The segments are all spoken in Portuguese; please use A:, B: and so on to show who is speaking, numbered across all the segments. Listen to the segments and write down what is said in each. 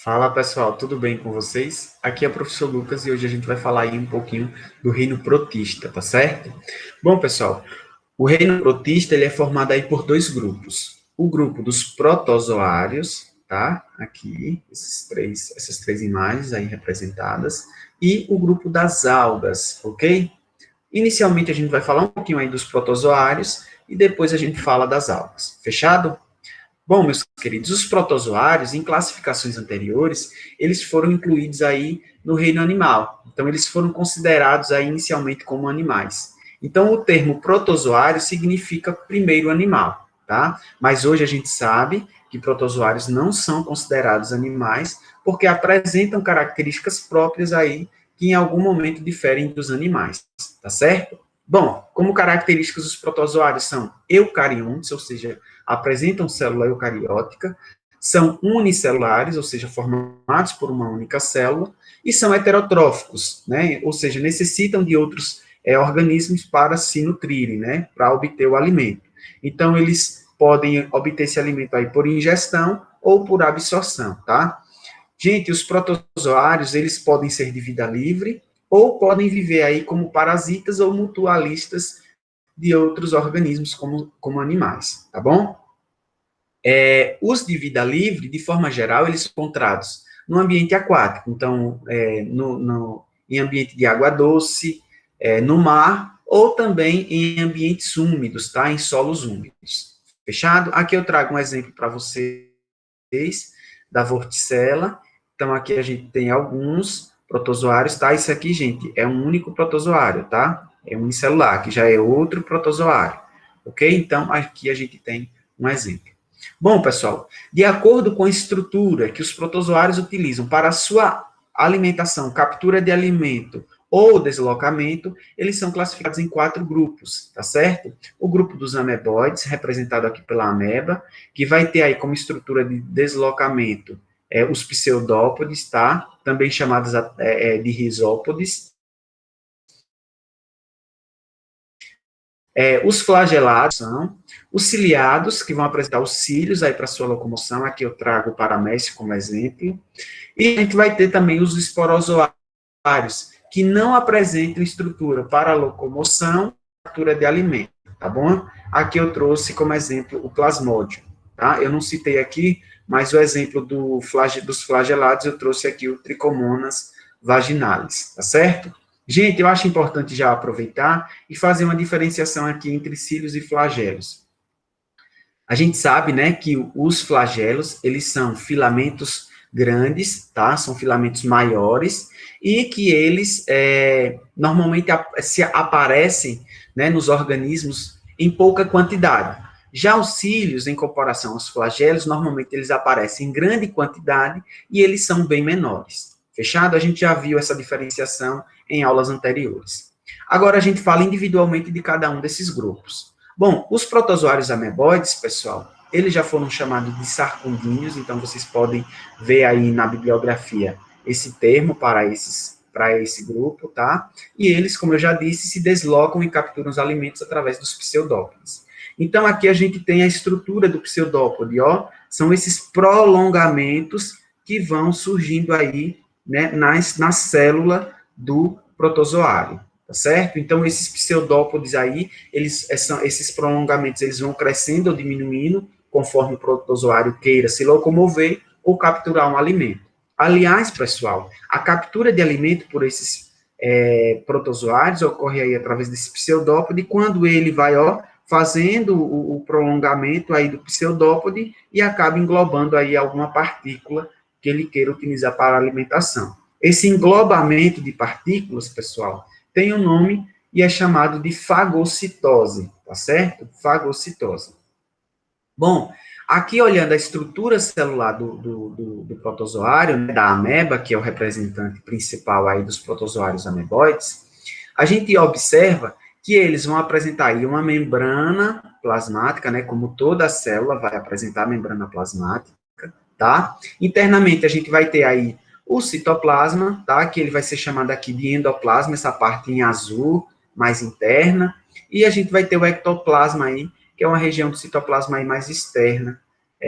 A: Fala pessoal, tudo bem com vocês? Aqui é o professor Lucas e hoje a gente vai falar aí um pouquinho do reino protista, tá certo? Bom pessoal, o reino protista ele é formado aí por dois grupos. O grupo dos protozoários, tá? Aqui, essas três imagens aí representadas, e o grupo das algas, ok? Inicialmente a gente vai falar um pouquinho aí dos protozoários e depois a gente fala das algas. Fechado? Bom, meus queridos, os protozoários, em classificações anteriores, eles foram incluídos aí no reino animal. Então, eles foram considerados aí inicialmente como animais. Então, o termo protozoário significa primeiro animal, tá? Mas hoje a gente sabe que protozoários não são considerados animais, porque apresentam características próprias aí que em algum momento diferem dos animais, tá certo? Bom, como características dos protozoários são eucariontes, ou seja, apresentam célula eucariótica, são unicelulares, ou seja, formados por uma única célula, e são heterotróficos, né? Ou seja, necessitam de outros organismos para se nutrirem, né? Para obter o alimento. Então, eles podem obter esse alimento aí por ingestão ou por absorção, tá? Gente, os protozoários, eles podem ser de vida livre ou podem viver aí como parasitas ou mutualistas de outros organismos como animais, tá bom? Os de vida livre, de forma geral, eles são encontrados no ambiente aquático, então, em ambiente de água doce, no mar, ou também em ambientes úmidos, tá? Em solos úmidos. Fechado? Aqui eu trago um exemplo para vocês da vorticela. Então, aqui a gente tem alguns protozoários, tá? Isso aqui, gente, é um único protozoário, tá? É unicelular, que já é outro protozoário, ok? Então, aqui a gente tem um exemplo. Bom, pessoal, de acordo com a estrutura que os protozoários utilizam para a sua alimentação, captura de alimento ou deslocamento, eles são classificados em 4 grupos, tá certo? O grupo dos ameboides, representado aqui pela ameba, que vai ter aí como estrutura de deslocamento os pseudópodes, tá? Também chamados de risópodes. Os flagelados são os ciliados, que vão apresentar os cílios aí para sua locomoção. Aqui eu trago o paramécio como exemplo. E a gente vai ter também os esporozoários, que não apresentam estrutura para locomoção, captura de alimento, tá bom? Aqui eu trouxe como exemplo o plasmódio, tá? Eu não citei aqui, mas o exemplo dos flagelados eu trouxe aqui o tricomonas vaginalis, tá certo? Gente, eu acho importante já aproveitar e fazer uma diferenciação aqui entre cílios e flagelos. A gente sabe, né, que os flagelos, eles são filamentos grandes, tá? São filamentos maiores e que eles normalmente se aparecem, né, nos organismos em pouca quantidade. Já os cílios, em comparação aos flagelos, normalmente eles aparecem em grande quantidade e eles são bem menores. Fechado? A gente já viu essa diferenciação em aulas anteriores. Agora a gente fala individualmente de cada um desses grupos. Bom, os protozoários ameboides, pessoal, eles já foram chamados de sarcundíneos, então vocês podem ver aí na bibliografia esse termo para esse grupo, tá? E eles, como eu já disse, se deslocam e capturam os alimentos através dos pseudópodes. Então, aqui a gente tem a estrutura do pseudópode, ó, são esses prolongamentos que vão surgindo aí, né, na célula do protozoário, tá certo? Então, esses pseudópodes aí, esses prolongamentos, eles vão crescendo ou diminuindo, conforme o protozoário queira se locomover ou capturar um alimento. Aliás, pessoal, a captura de alimento por esses protozoários ocorre aí através desse pseudópode, quando ele vai, ó, fazendo o prolongamento aí do pseudópode e acaba englobando aí alguma partícula que ele queira utilizar para a alimentação. Esse englobamento de partículas, pessoal, tem um nome e é chamado de fagocitose, tá certo? Fagocitose. Bom, aqui olhando a estrutura celular do protozoário, né, da ameba, que é o representante principal aí dos protozoários ameboides, a gente observa que eles vão apresentar aí uma membrana plasmática, né, como toda célula vai apresentar membrana plasmática, tá? Internamente a gente vai ter aí o citoplasma, tá? Que ele vai ser chamado aqui de endoplasma, essa parte em azul, mais interna, e a gente vai ter o ectoplasma aí, que é uma região do citoplasma aí mais externa,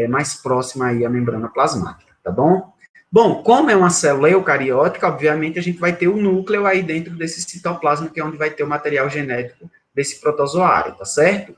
A: mais próxima aí à membrana plasmática, tá bom? Bom, como é uma célula eucariótica, obviamente a gente vai ter o núcleo aí dentro desse citoplasma, que é onde vai ter o material genético desse protozoário, tá certo?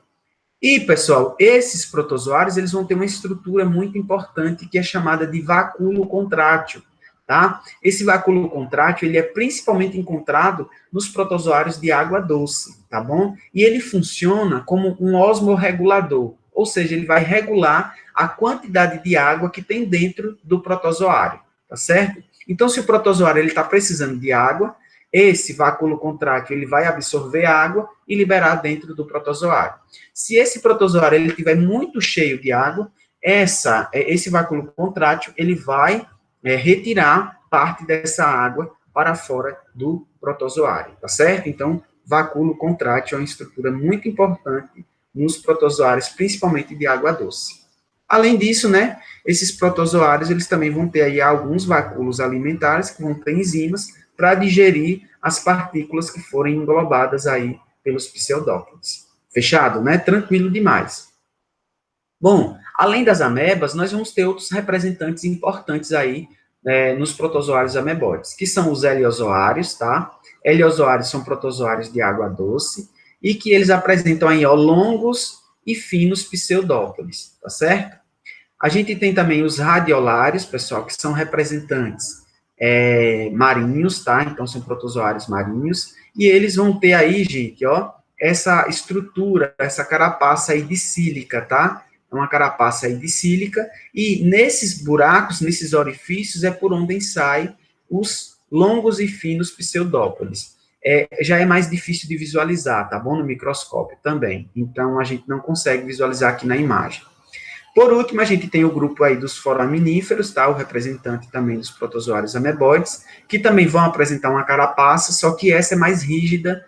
A: E, pessoal, esses protozoários, eles vão ter uma estrutura muito importante que é chamada de vacúolo contrátil, tá? Esse vacúolo contrátil, ele é principalmente encontrado nos protozoários de água doce, tá bom? E ele funciona como um osmorregulador, ou seja, ele vai regular a quantidade de água que tem dentro do protozoário, tá certo? Então, se o protozoário ele está precisando de água, esse vacúolo contrátil ele vai absorver água e liberar dentro do protozoário. Se esse protozoário ele estiver muito cheio de água, esse vacúolo contrátil ele vai retirar parte dessa água para fora do protozoário, tá certo? Então, vacúolo contrátil é uma estrutura muito importante nos protozoários, principalmente de água doce. Além disso, né, esses protozoários, eles também vão ter aí alguns vacúolos alimentares, que vão ter enzimas, para digerir as partículas que forem englobadas aí pelos pseudópodes. Fechado, né? Tranquilo demais. Bom, além das amebas, nós vamos ter outros representantes importantes aí nos protozoários amebóides, que são os heliozoários, tá? Heliozoários são protozoários de água doce e que eles apresentam aí, ó, longos e finos pseudópodes, tá certo? A gente tem também os radiolários, pessoal, que são representantes marinhos, tá? Então, são protozoários marinhos, e eles vão ter aí, gente, ó, essa estrutura, essa carapaça aí de sílica, tá? É uma carapaça aí de sílica, e nesses buracos, nesses orifícios, é por onde saem os longos e finos pseudópodes. Já é mais difícil de visualizar, tá bom? No microscópio também. Então, a gente não consegue visualizar aqui na imagem. Por último, a gente tem o grupo aí dos foraminíferos, tá? O representante também dos protozoários ameboides, que também vão apresentar uma carapaça, só que essa é mais rígida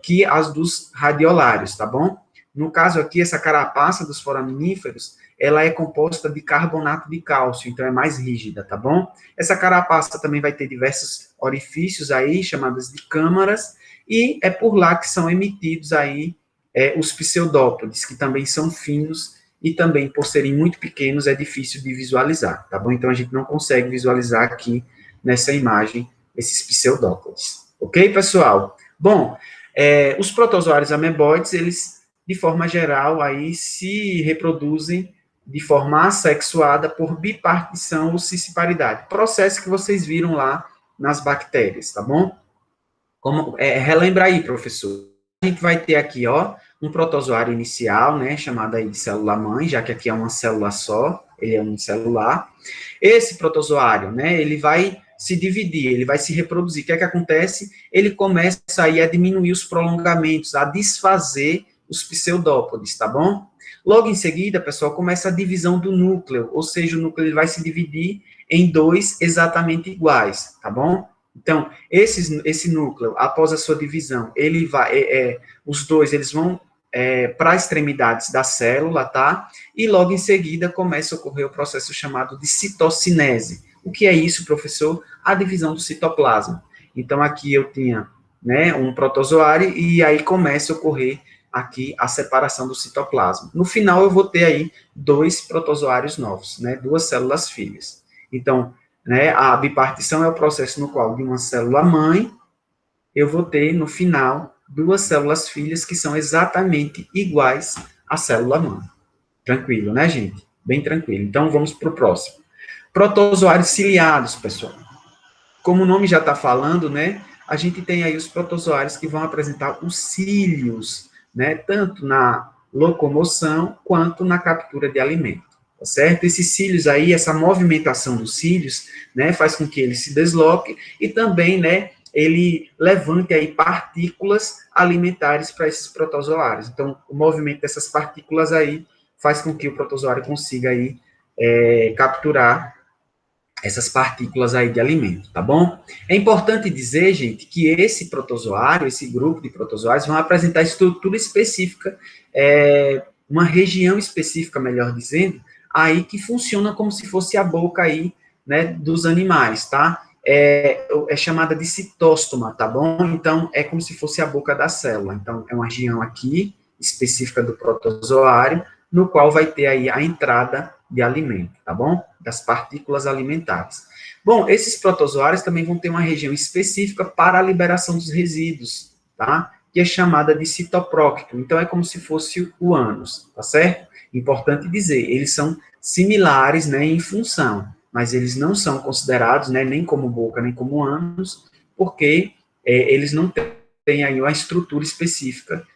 A: que as dos radiolários, tá bom? No caso aqui, essa carapaça dos foraminíferos, ela é composta de carbonato de cálcio, então é mais rígida, tá bom? Essa carapaça também vai ter diversos orifícios aí, chamados de câmaras, e é por lá que são emitidos aí os pseudópodes, que também são finos, e também, por serem muito pequenos, é difícil de visualizar, tá bom? Então, a gente não consegue visualizar aqui nessa imagem esses pseudópodes. Ok, pessoal? Bom, os protozoários ameboides, eles, de forma geral, aí se reproduzem de forma assexuada por bipartição ou cisparidade, processo que vocês viram lá nas bactérias, tá bom? Relembra aí, professor. A gente vai ter aqui, ó, um protozoário inicial, né, chamado aí de célula-mãe, já que aqui é uma célula só, ele é unicelular. Esse protozoário, né, ele vai se dividir, ele vai se reproduzir. O que é que acontece? Ele começa aí a diminuir os prolongamentos, a desfazer os pseudópodes, tá bom? Logo em seguida, pessoal, começa a divisão do núcleo, ou seja, o núcleo ele vai se dividir em dois exatamente iguais, tá bom? Então, esse núcleo, após a sua divisão, ele vai, os dois, eles vão para as extremidades da célula, tá? E logo em seguida começa a ocorrer o processo chamado de citocinese. O que é isso, professor? A divisão do citoplasma. Então, aqui eu tinha, né, um protozoário e aí começa a ocorrer aqui a separação do citoplasma. No final, eu vou ter aí dois protozoários novos, né, duas células filhas. Então, né, a bipartição é o processo no qual de uma célula-mãe eu vou ter, no final, duas células filhas que são exatamente iguais à célula-mãe. Tranquilo, né, gente? Bem tranquilo. Então, vamos para o próximo. Protozoários ciliados, pessoal. Como o nome já está falando, né, a gente tem aí os protozoários que vão apresentar os cílios, né, tanto na locomoção quanto na captura de alimento. Tá certo? Esses cílios aí, essa movimentação dos cílios, né, faz com que ele se desloque e também, né, ele levante aí partículas alimentares para esses protozoários. Então, o movimento dessas partículas aí faz com que o protozoário consiga aí capturar essas partículas aí de alimento, tá bom? É importante dizer, gente, que esse protozoário, esse grupo de protozoários, vão apresentar estrutura específica, uma região específica, melhor dizendo, aí que funciona como se fosse a boca aí, né, dos animais, tá? É chamada de citóstoma, tá bom? Então, é como se fosse a boca da célula. Então, é uma região aqui, específica do protozoário, no qual vai ter aí a entrada de alimento, tá bom? Das partículas alimentares. Bom, esses protozoários também vão ter uma região específica para a liberação dos resíduos, tá? Que é chamada de citopróquito. Então, é como se fosse o ânus, tá certo? Importante dizer, eles são similares, né, em função, mas eles não são considerados, né, nem como boca, nem como ânus, porque eles não têm aí uma estrutura específica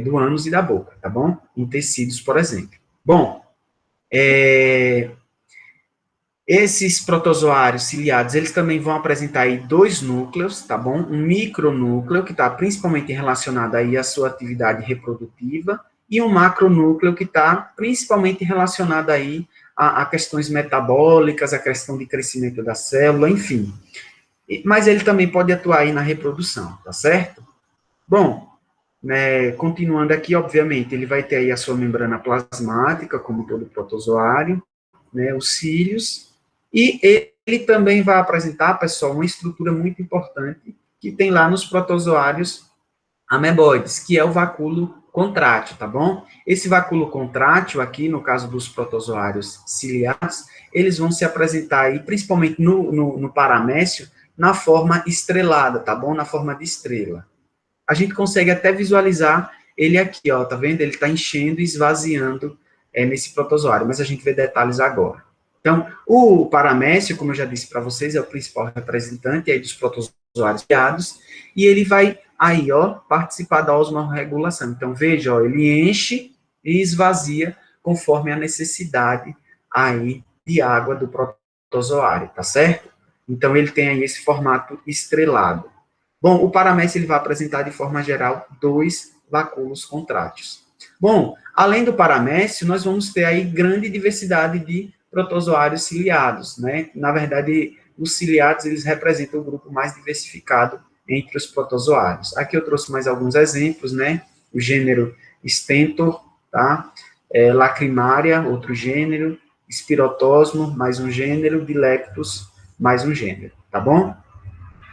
A: do ânus e da boca, tá bom? Em tecidos, por exemplo. Bom, esses protozoários ciliados, eles também vão apresentar aí dois núcleos, tá bom? Um micronúcleo, que está principalmente relacionado aí à sua atividade reprodutiva, e um macronúcleo, que está principalmente relacionado aí a questões metabólicas, a questão de crescimento da célula, enfim. Mas ele também pode atuar aí na reprodução, tá certo? Bom, né, continuando aqui, obviamente, ele vai ter aí a sua membrana plasmática, como todo protozoário, né, os cílios, e ele também vai apresentar, pessoal, uma estrutura muito importante que tem lá nos protozoários ameboides, que é o vacúolo contrátil, tá bom? Esse vacúolo contrátil aqui, no caso dos protozoários ciliados, eles vão se apresentar aí, principalmente no paramécio, na forma estrelada, tá bom? Na forma de estrela. A gente consegue até visualizar ele aqui, ó, tá vendo? Ele está enchendo e esvaziando nesse protozoário, mas a gente vê detalhes agora. Então, o paramécio, como eu já disse para vocês, é o principal representante aí dos protozoários criados, e ele vai aí, ó, participar da osmorregulação. Então, veja, ó, ele enche e esvazia conforme a necessidade aí de água do protozoário, tá certo? Então, ele tem aí esse formato estrelado. Bom, o paramécio ele vai apresentar, de forma geral, dois vacúolos contráteis. Bom, além do paramécio, nós vamos ter aí grande diversidade de protozoários ciliados, né? Na verdade, os ciliados, eles representam o grupo mais diversificado entre os protozoários. Aqui eu trouxe mais alguns exemplos, né? O gênero Stentor, tá? Lacrimária, outro gênero, Spirotosmo, mais um gênero, Dilectus, mais um gênero, tá bom?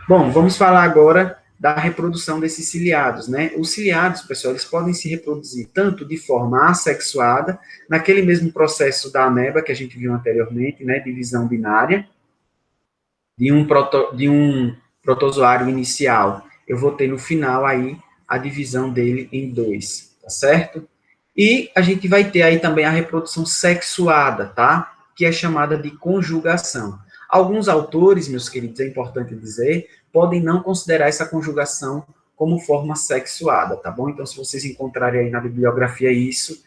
A: Bom, vamos falar agora da reprodução desses ciliados, né? Os ciliados, pessoal, eles podem se reproduzir tanto de forma assexuada, naquele mesmo processo da ameba que a gente viu anteriormente, né, divisão binária, de um protozoário inicial, eu vou ter no final aí a divisão dele em dois, tá certo? E a gente vai ter aí também a reprodução sexuada, tá? Que é chamada de conjugação. Alguns autores, meus queridos, é importante dizer, podem não considerar essa conjugação como forma sexuada, tá bom? Então, se vocês encontrarem aí na bibliografia isso,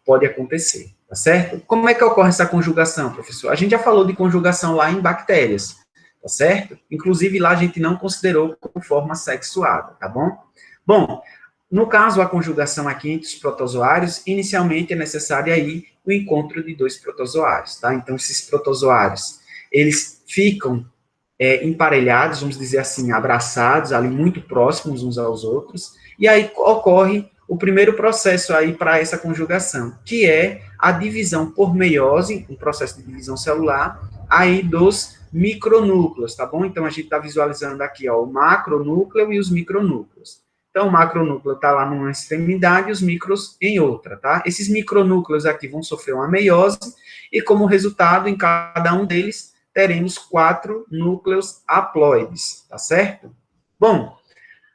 A: pode acontecer, tá certo? Como é que ocorre essa conjugação, professor? A gente já falou de conjugação lá em bactérias, tá certo? Inclusive, lá a gente não considerou como forma sexuada, tá bom? Bom, no caso, a conjugação aqui entre os protozoários, inicialmente é necessário aí o encontro de dois protozoários, tá? Então, esses protozoários, eles ficam emparelhados, vamos dizer assim, abraçados, ali muito próximos uns aos outros, e aí ocorre o primeiro processo aí para essa conjugação, que é a divisão por meiose, um processo de divisão celular, aí dos micronúcleos, tá bom? Então, a gente está visualizando aqui, ó, o macronúcleo e os micronúcleos. Então, o macronúcleo está lá numa extremidade e os micros em outra, tá? Esses micronúcleos aqui vão sofrer uma meiose e, como resultado, em cada um deles, teremos 4 núcleos haploides, tá certo? Bom,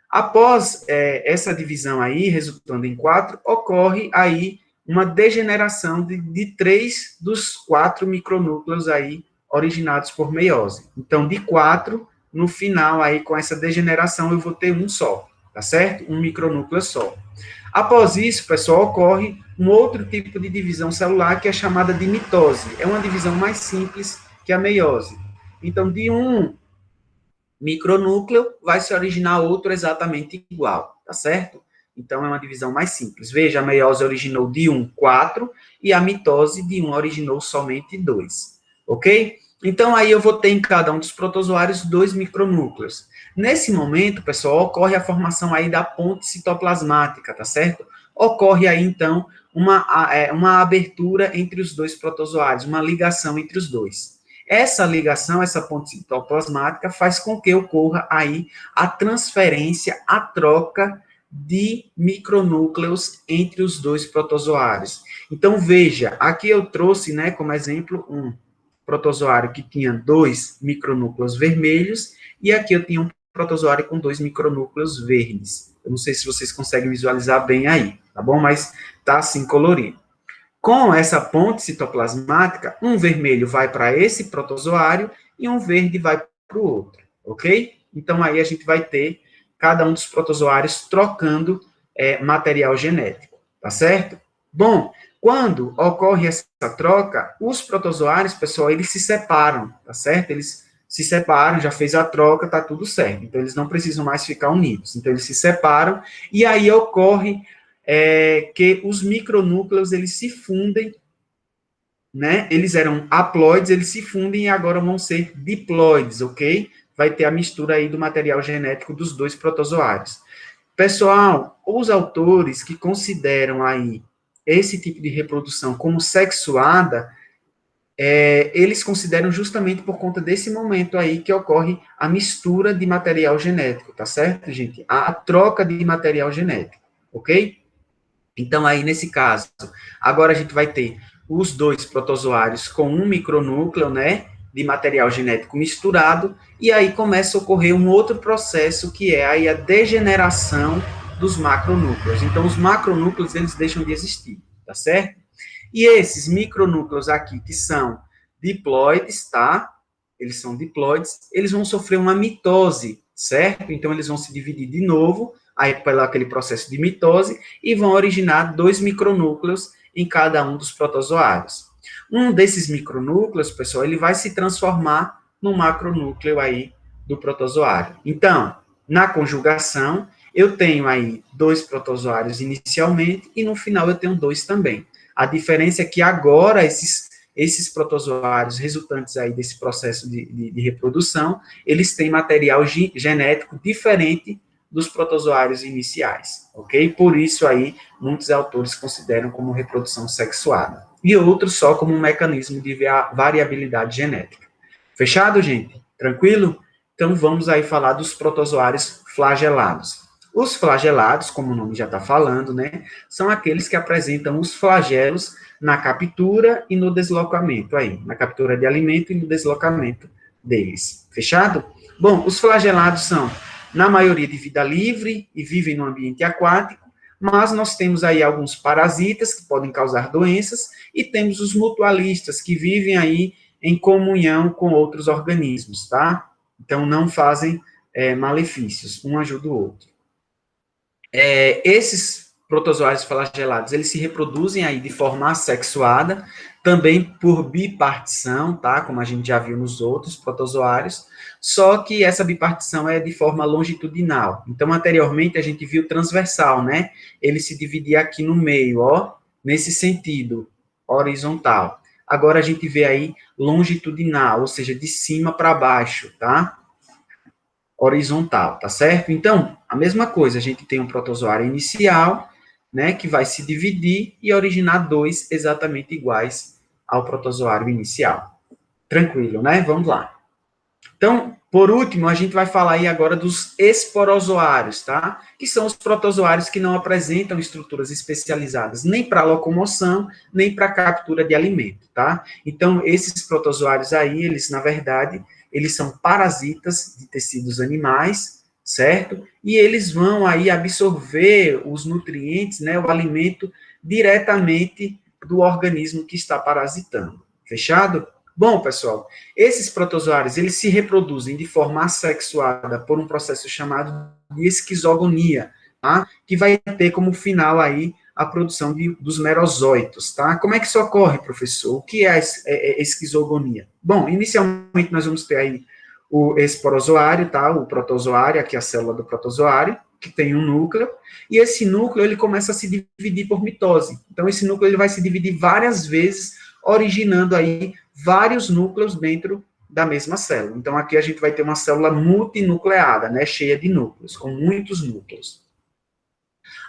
A: após essa divisão aí, resultando em 4, ocorre aí uma degeneração de 3 dos 4 micronúcleos aí originados por meiose. Então, de 4, no final aí, com essa degeneração, eu vou ter um só, tá certo? Um micronúcleo só. Após isso, pessoal, ocorre um outro tipo de divisão celular que é chamada de mitose. É uma divisão mais simples que a meiose. Então, de um micronúcleo vai se originar outro exatamente igual, tá certo? Então, é uma divisão mais simples. Veja, a meiose originou de 1, 4, e a mitose de 1 originou somente 2, ok? Então, aí eu vou ter em cada um dos protozoários 2 micronúcleos. Nesse momento, pessoal, ocorre a formação aí da ponte citoplasmática, tá certo? Ocorre aí, então, uma abertura entre os dois protozoários, uma ligação entre os dois. Essa ligação, essa ponte citoplasmática, faz com que ocorra aí a transferência, a troca de micronúcleos entre os dois protozoários. Então, veja, aqui eu trouxe, né, como exemplo, um protozoário que tinha 2 micronúcleos vermelhos, e aqui eu tinha um protozoário com 2 micronúcleos verdes. Eu não sei se vocês conseguem visualizar bem aí, tá bom? Mas tá assim colorido. Com essa ponte citoplasmática, um vermelho vai para esse protozoário e um verde vai para o outro, ok? Então, aí a gente vai ter cada um dos protozoários trocando material genético, tá certo? Bom, quando ocorre essa troca, os protozoários, pessoal, eles se separam, tá certo? Eles se separam, já fez a troca, tá tudo certo. Então, eles não precisam mais ficar unidos. Então, eles se separam e aí ocorre que os micronúcleos, eles se fundem, né? Eles eram haploides, eles se fundem e agora vão ser diploides, ok? Vai ter a mistura aí do material genético dos dois protozoários. Pessoal, os autores que consideram aí esse tipo de reprodução como sexuada, eles consideram justamente por conta desse momento aí que ocorre a mistura de material genético, tá certo, gente? A troca de material genético, ok? Então, aí, nesse caso, agora a gente vai ter os dois protozoários com um micronúcleo, né, de material genético misturado, e aí começa a ocorrer um outro processo, que é aí a degeneração dos macronúcleos. Então, os macronúcleos, eles deixam de existir, tá certo? E esses micronúcleos aqui, que são diploides, tá? Eles são diploides, eles vão sofrer uma mitose, certo? Então, eles vão se dividir de novo, aí pelo aquele processo de mitose, e vão originar 2 micronúcleos em cada um dos protozoários. Um desses micronúcleos, pessoal, ele vai se transformar no macronúcleo aí do protozoário. Então, na conjugação, eu tenho aí 2 protozoários inicialmente, e no final eu tenho 2 também. A diferença é que agora esses protozoários resultantes aí desse processo de reprodução, eles têm material genético diferente dos protozoários iniciais, ok? Por isso aí, muitos autores consideram como reprodução sexuada. E outros só como um mecanismo de variabilidade genética. Fechado, gente? Tranquilo? Então, vamos aí falar dos protozoários flagelados. Os flagelados, como o nome já está falando, né, são aqueles que apresentam os flagelos na captura e no deslocamento, aí, na captura de alimento e no deslocamento deles. Fechado? Bom, os flagelados são, na maioria, de vida livre e vivem no ambiente aquático, mas nós temos aí alguns parasitas que podem causar doenças e temos os mutualistas que vivem aí em comunhão com outros organismos, tá? Então, não fazem malefícios, um ajuda o outro. Esses protozoários flagelados, eles se reproduzem aí de forma assexuada, também por bipartição, tá? Como a gente já viu nos outros protozoários, só que essa bipartição é de forma longitudinal. Então, anteriormente, a gente viu transversal, né? Ele se dividia aqui no meio, ó, nesse sentido, horizontal. Agora, a gente vê aí longitudinal, ou seja, de cima para baixo, tá? Horizontal, tá certo? Então, a mesma coisa, a gente tem um protozoário inicial, né, que vai se dividir e originar 2 exatamente iguais ao protozoário inicial. Tranquilo, né? Vamos lá. Então, por último, a gente vai falar aí agora dos esporozoários, tá? Que são os protozoários que não apresentam estruturas especializadas nem para locomoção, nem para captura de alimento, tá? Então, esses protozoários aí, eles, na verdade, eles são parasitas de tecidos animais, certo? E eles vão aí absorver os nutrientes, né, o alimento, diretamente do organismo que está parasitando. Fechado? Bom, pessoal, esses protozoários, eles se reproduzem de forma assexuada por um processo chamado de esquizogonia, tá? Que vai ter como final aí a produção dos merozóitos, tá? Como é que isso ocorre, professor? O que é a esquizogonia? Bom, inicialmente nós vamos ter aí o esporozoário, tá? O protozoário, aqui a célula do protozoário, que tem um núcleo, e esse núcleo, ele começa a se dividir por mitose. Então, esse núcleo, ele vai se dividir várias vezes, originando aí vários núcleos dentro da mesma célula. Então, aqui a gente vai ter uma célula multinucleada, né, cheia de núcleos, com muitos núcleos.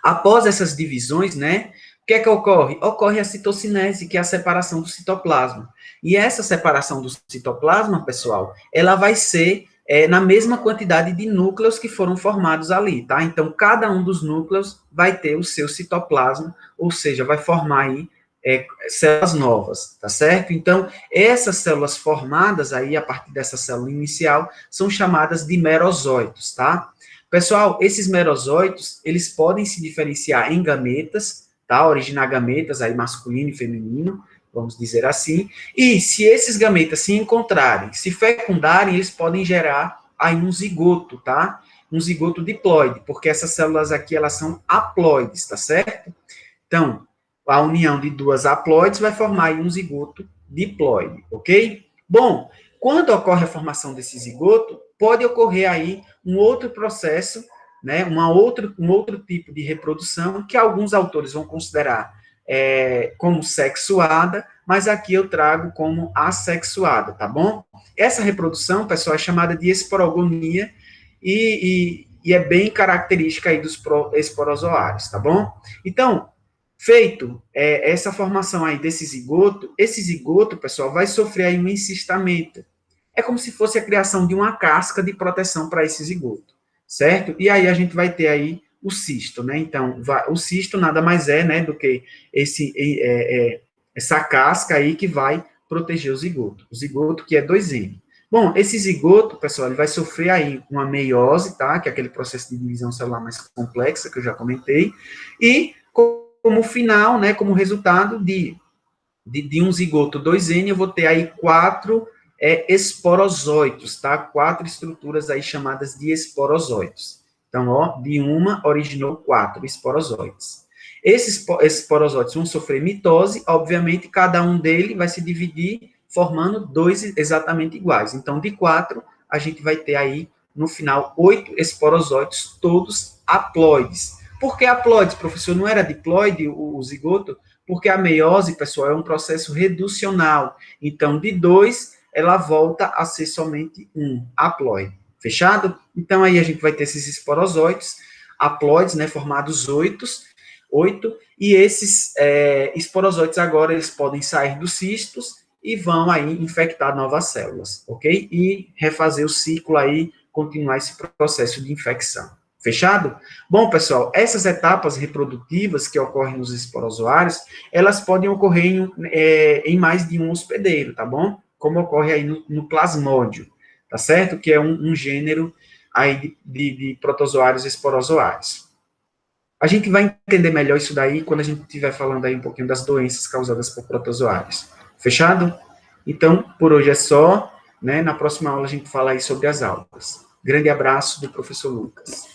A: Após essas divisões, né, o que é que ocorre? Ocorre a citocinese, que é a separação do citoplasma. E essa separação do citoplasma, pessoal, ela vai ser na mesma quantidade de núcleos que foram formados ali, tá? Então, cada um dos núcleos vai ter o seu citoplasma, ou seja, vai formar aí células novas, tá certo? Então, essas células formadas aí, a partir dessa célula inicial, são chamadas de merosóitos, tá? Pessoal, esses merosóitos, eles podem se diferenciar em gametas, tá? Originar gametas aí masculino e feminino, vamos dizer assim, e se esses gametas se encontrarem, se fecundarem, eles podem gerar aí um zigoto, tá? Um zigoto diploide, porque essas células aqui, elas são haploides, tá certo? Então, a união de duas haploides vai formar aí um zigoto diploide, ok? Bom, quando ocorre a formação desse zigoto, pode ocorrer aí um outro processo, né, um outro tipo de reprodução que alguns autores vão considerar como sexuada, mas aqui eu trago como assexuada, tá bom? Essa reprodução, pessoal, é chamada de esporogonia e é bem característica aí dos esporozoários, tá bom? Então, feito essa formação aí desse zigoto, esse zigoto, pessoal, vai sofrer aí um encistamento. É como se fosse a criação de uma casca de proteção para esse zigoto, certo? E aí a gente vai ter aí o cisto, né? Então, o cisto nada mais é, né, do que essa casca aí que vai proteger o zigoto que é 2N. Bom, esse zigoto, pessoal, ele vai sofrer aí uma meiose, tá? Que é aquele processo de divisão celular mais complexa que eu já comentei, e como final, né, como resultado de um zigoto 2N, eu vou ter aí 4 esporozóitos, tá? 4 estruturas aí chamadas de esporozóitos. Então, ó, de uma originou 4 esporozóitos. Esses esporozóitos vão sofrer mitose, obviamente, cada um deles vai se dividir formando 2 exatamente iguais. Então, de 4, a gente vai ter aí, no final, 8 esporozóitos, todos haploides. Por que haploides, professor? Não era diploide o zigoto? Porque a meiose, pessoal, é um processo reducional. Então, de 2, ela volta a ser somente 1, haploide. Fechado? Então, aí a gente vai ter esses esporozóitos, haploides, né, formados 8, e esses esporozóitos agora, eles podem sair dos cistos e vão aí infectar novas células, ok? E refazer o ciclo aí, continuar esse processo de infecção. Fechado? Bom, pessoal, essas etapas reprodutivas que ocorrem nos esporozoários, elas podem ocorrer em mais de um hospedeiro, tá bom? Como ocorre aí no plasmódio, tá certo? Que é um gênero aí de protozoários esporozoários. A gente vai entender melhor isso daí quando a gente estiver falando aí um pouquinho das doenças causadas por protozoários. Fechado? Então, por hoje é só, né? Na próxima aula a gente fala aí sobre as algas. Grande abraço do professor Lucas.